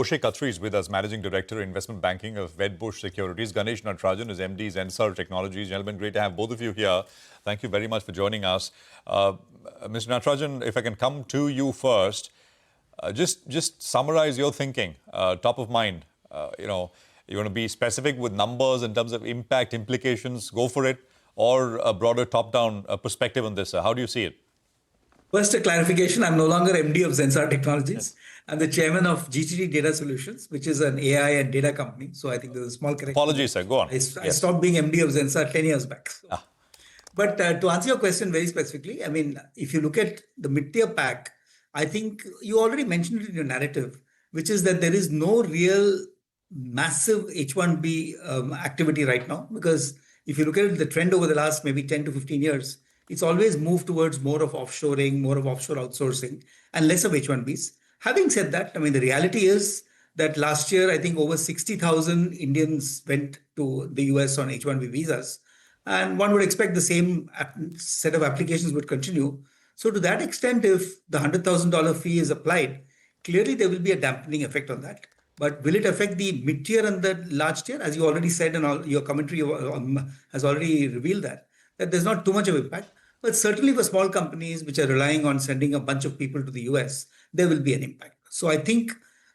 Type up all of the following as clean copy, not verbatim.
Moshe Katri is with us, Managing Director, Investment Banking of Wedbush Securities. Ganesh Natarajan is MD, Zensar Technologies. Gentlemen, great to have both of you here. Thank you very much for joining us. Mr. Natarajan, if I can come to you first, just summarize your thinking, top of mind. You want to be specific with numbers in terms of impact, implications, go for it, or a broader top-down perspective on this. How do you see it? First, a clarification. I'm no longer MD of Zensar Technologies. I'm the chairman of GTT Data Solutions, which is an AI and data company. So I think there's a small correction. Apologies, sir. Go on. I stopped being MD of Zensar 10 years back. So. But to answer your question very specifically, I mean, if you look at the mid-tier pack, I think you already mentioned it in your narrative, which is that there is no real massive H-1B activity right now. Because if you look at the trend over the last maybe 10 to 15 years, it's always moved towards more of offshoring, more of offshore outsourcing, and less of H-1Bs. Having said that, I mean, the reality is that last year, I think over 60,000 Indians went to the US on H-1B visas. And one would expect the same set of applications would continue. So to that extent, if the $100,000 fee is applied, clearly there will be a dampening effect on that. But will it affect the mid-tier and the large tier? As you already said, and all your commentary has already revealed that there's not too much of impact. But certainly for small companies which are relying on sending a bunch of people to the US, there will be an impact. So I think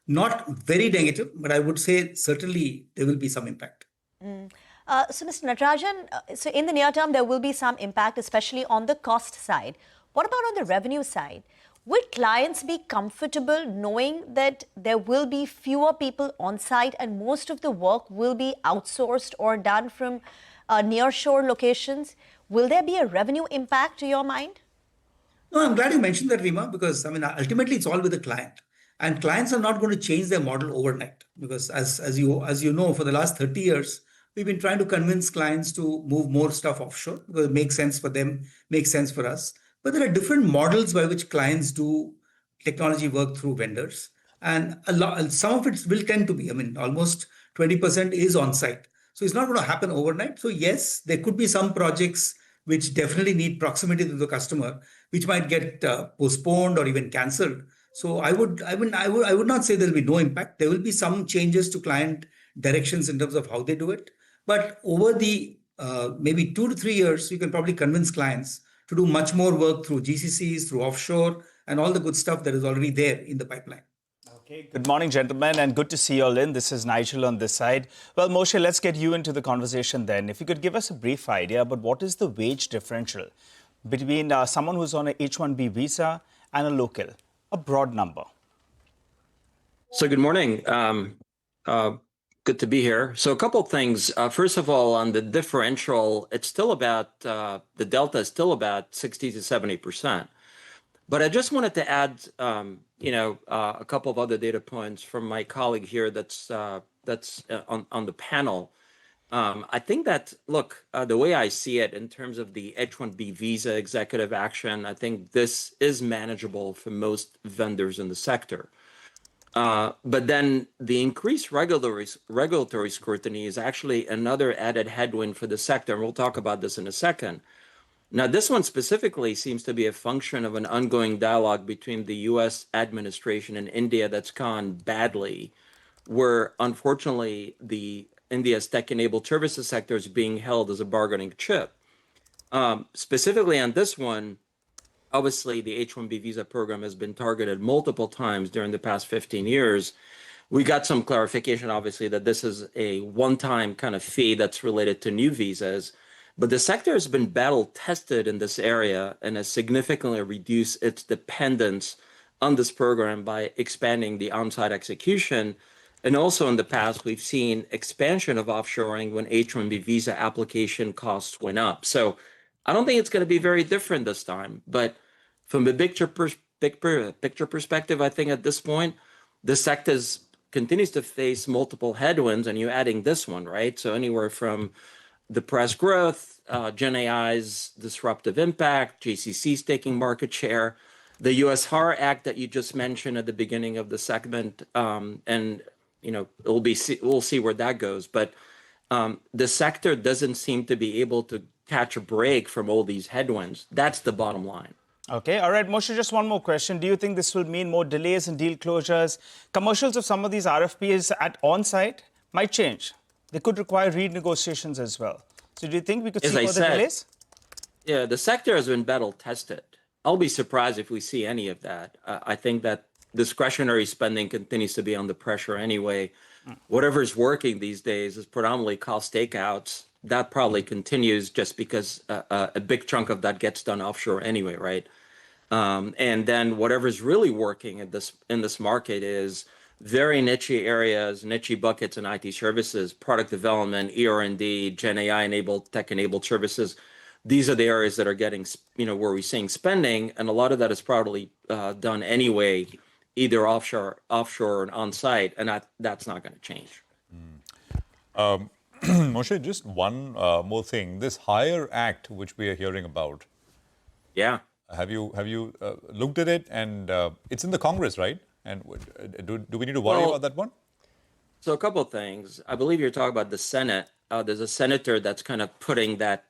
not very negative, but I would say certainly there will be some impact. So Mr. Natarajan, so in the near term, there will be some impact, especially on the cost side. What about on the revenue side? Will clients be comfortable knowing that there will be fewer people on site and most of the work will be outsourced or done from nearshore locations? Will there be a revenue impact to your mind? No, I'm glad you mentioned that, Rima, because I mean, ultimately it's all with the client. And clients are not going to change their model overnight. Because as you know, for the last 30 years, we've been trying to convince clients to move more stuff offshore because it makes sense for them, makes sense for us. But there are different models by which clients do technology work through vendors. And some of it will tend to be, I mean, almost 20% is on site. So it's not going to happen overnight. So yes, there could be some projects which definitely need proximity to the customer, which might get postponed or even cancelled. So I would not say there will be no impact. There will be some changes to client directions in terms of how they do it. But over the maybe 2 to 3 years, you can probably convince clients to do much more work through GCCs, through offshore, and all the good stuff that is already there in the pipeline. Okay, good morning, gentlemen, and good to see you all in. This is Nigel on this side. Well, Moshe, let's get you into the conversation then. If you could give us a brief idea about what is the wage differential between someone who's on a H-1B visa and a local, a broad number. So good morning. Good to be here. So a couple of things. First of all, on the differential, it's still about, the delta is still about 60 to 70%. But I just wanted to add, a couple of other data points from my colleague here that's on the panel. I think that, look, the way I see it in terms of the H-1B visa executive action, I think this is manageable for most vendors in the sector. But then the increased regulatory scrutiny is actually another added headwind for the sector. And we'll talk about this in a second. Now, this one specifically seems to be a function of an ongoing dialogue between the U.S. administration and India that's gone badly, where unfortunately India's tech-enabled services sector is being held as a bargaining chip. Specifically on this one, obviously the H-1B visa program has been targeted multiple times during the past 15 years. We got some clarification, obviously, that this is a one-time kind of fee that's related to new visas. But the sector has been battle-tested in this area and has significantly reduced its dependence on this program by expanding the on-site execution. And also in the past, we've seen expansion of offshoring when H-1B visa application costs went up. So I don't think it's going to be very different this time. But from a big picture perspective, I think at this point, the sector continues to face multiple headwinds, and you're adding this one, right? So anywhere from depressed growth, Gen AI's disruptive impact, JCC's taking market share, the U.S. HAR Act that you just mentioned at the beginning of the segment, and we'll see where that goes. But the sector doesn't seem to be able to catch a break from all these headwinds. That's the bottom line. Okay, all right, Moshe, just one more question. Do you think this will mean more delays in deal closures? Commercials of some of these RFPs at on-site might change. They could require renegotiations as well. So do you think we could As see I further said, delays? Yeah, the sector has been battle tested. I'll be surprised if we see any of that. I think that discretionary spending continues to be under pressure anyway. Whatever's working these days is predominantly cost takeouts. That probably continues just because a big chunk of that gets done offshore anyway, right? And then whatever's really working in this market is very niche areas, niche buckets in IT services, product development, ER&D, Gen AI enabled, tech enabled services. These are the areas that are getting, where we're seeing spending, and a lot of that is probably done anyway, either offshore or on site, and that's not going to change. Moshe, just one more thing. This Hire Act, which we are hearing about. Yeah. Have you looked at it? And it's in the Congress, right? And do we need to worry about that one? So a couple of things. I believe you're talking about the Senate. There's a senator that's kind of putting that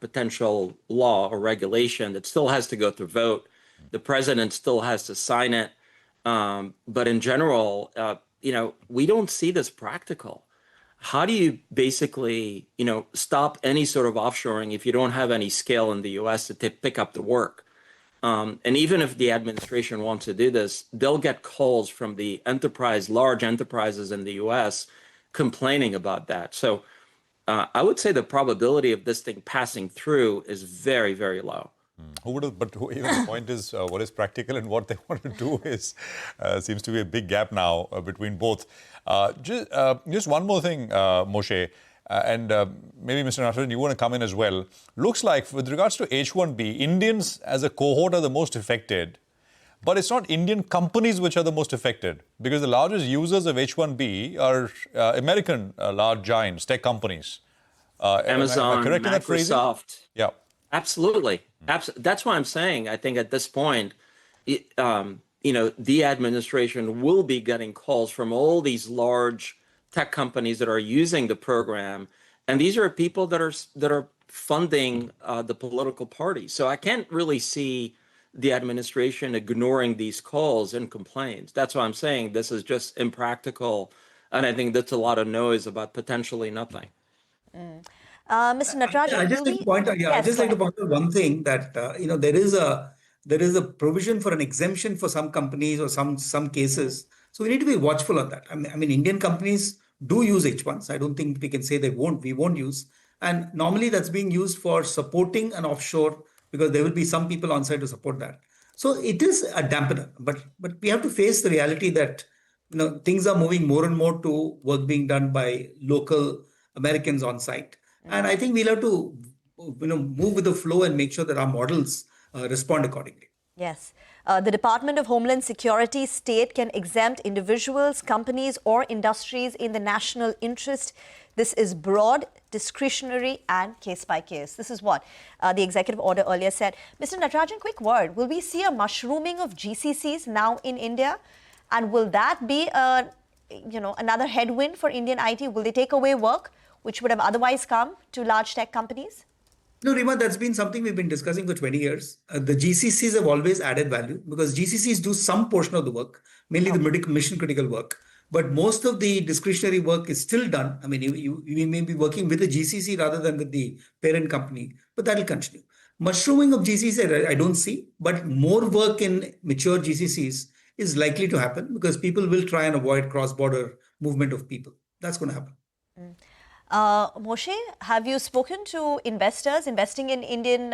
potential law or regulation that still has to go through vote. The president still has to sign it. But in general, we don't see this practical. How do you basically, stop any sort of offshoring if you don't have any scale in the U.S. to pick up the work? And even if the administration wants to do this, they'll get calls from the large enterprises in the U.S. complaining about that. So I would say the probability of this thing passing through is very, very low. Even the point is, what is practical and what they want to do is seems to be a big gap now between both. Just one more thing, Moshe, and maybe Mr. Natarajan, you want to come in as well. Looks like with regards to H-1B, Indians as a cohort are the most affected, but it's not Indian companies which are the most affected because the largest users of H-1B are American large giants, tech companies. Amazon, Microsoft. Yeah. Absolutely. That's why I'm saying, I think at this point, the administration will be getting calls from all these large tech companies that are using the program. And these are people that are funding the political party. So I can't really see the administration ignoring these calls and complaints. That's why I'm saying this is just impractical. And I think that's a lot of noise about potentially nothing. Mr. Natarajan, I just like to point out, Yes, I just like to point out one thing that there is a provision for an exemption for some companies or some cases. So we need to be watchful of that. I mean, Indian companies do use H1s. I don't think we can say we won't use. And normally that's being used for supporting an offshore because there will be some people on site to support that. So it is a dampener, but we have to face the reality that things are moving more and more to work being done by local Americans on site. And I think we'll have to move with the flow and make sure that our models respond accordingly. Yes. The Department of Homeland Security state can exempt individuals, companies, or industries in the national interest. This is broad, discretionary, and case by case. This is what the executive order earlier said. Mr. Natarajan, quick word. Will we see a mushrooming of GCCs now in India? And will that be another headwind for Indian IT? Will they take away work which would have otherwise come to large tech companies? No, Rima, that's been something we've been discussing for 20 years. The GCCs have always added value because GCCs do some portion of the work, mainly the mission critical work. But most of the discretionary work is still done. I mean, you may be working with the GCC rather than with the parent company, but that will continue. Mushrooming of GCCs, I don't see, but more work in mature GCCs is likely to happen because people will try and avoid cross-border movement of people. That's going to happen. Moshe, have you spoken to investors investing in Indian,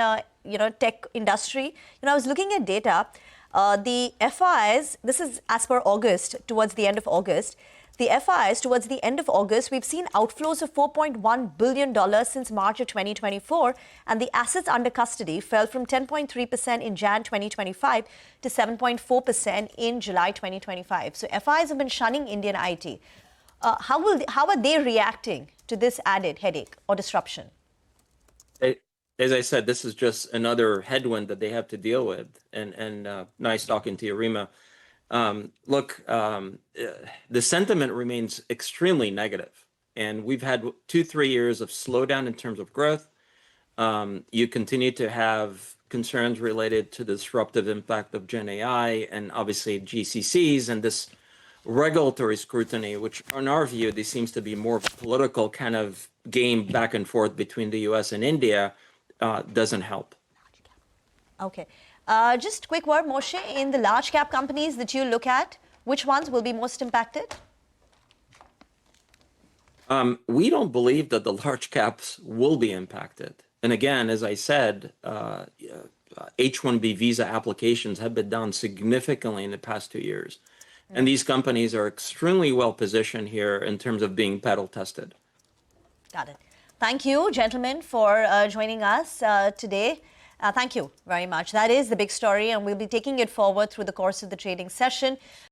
tech industry? I was looking at data. The FIs, this is as per August, towards the end of August. The FIs, towards the end of August, we've seen outflows of $4.1 billion since March of 2024, and the assets under custody fell from 10.3% in Jan 2025 to 7.4% in July 2025. So FIs have been shunning Indian IT. How are they reacting to this added headache or disruption? As I said, this is just another headwind that they have to deal with. And nice talking to you, Rima. Look, the sentiment remains extremely negative. And we've had 2-3 years of slowdown in terms of growth. You continue to have concerns related to the disruptive impact of Gen AI and obviously GCCs and this regulatory scrutiny, which in our view, there seems to be more of a political kind of game back and forth between the US and India, doesn't help. Okay. Just quick word, Moshe, in the large cap companies that you look at, which ones will be most impacted? We don't believe that the large caps will be impacted. And again, as I said, H-1B visa applications have been down significantly in the past 2 years. And these companies are extremely well positioned here in terms of being pedal tested. Got it. Thank you, gentlemen, for joining us today. Thank you very much. That is the big story, and we'll be taking it forward through the course of the trading session.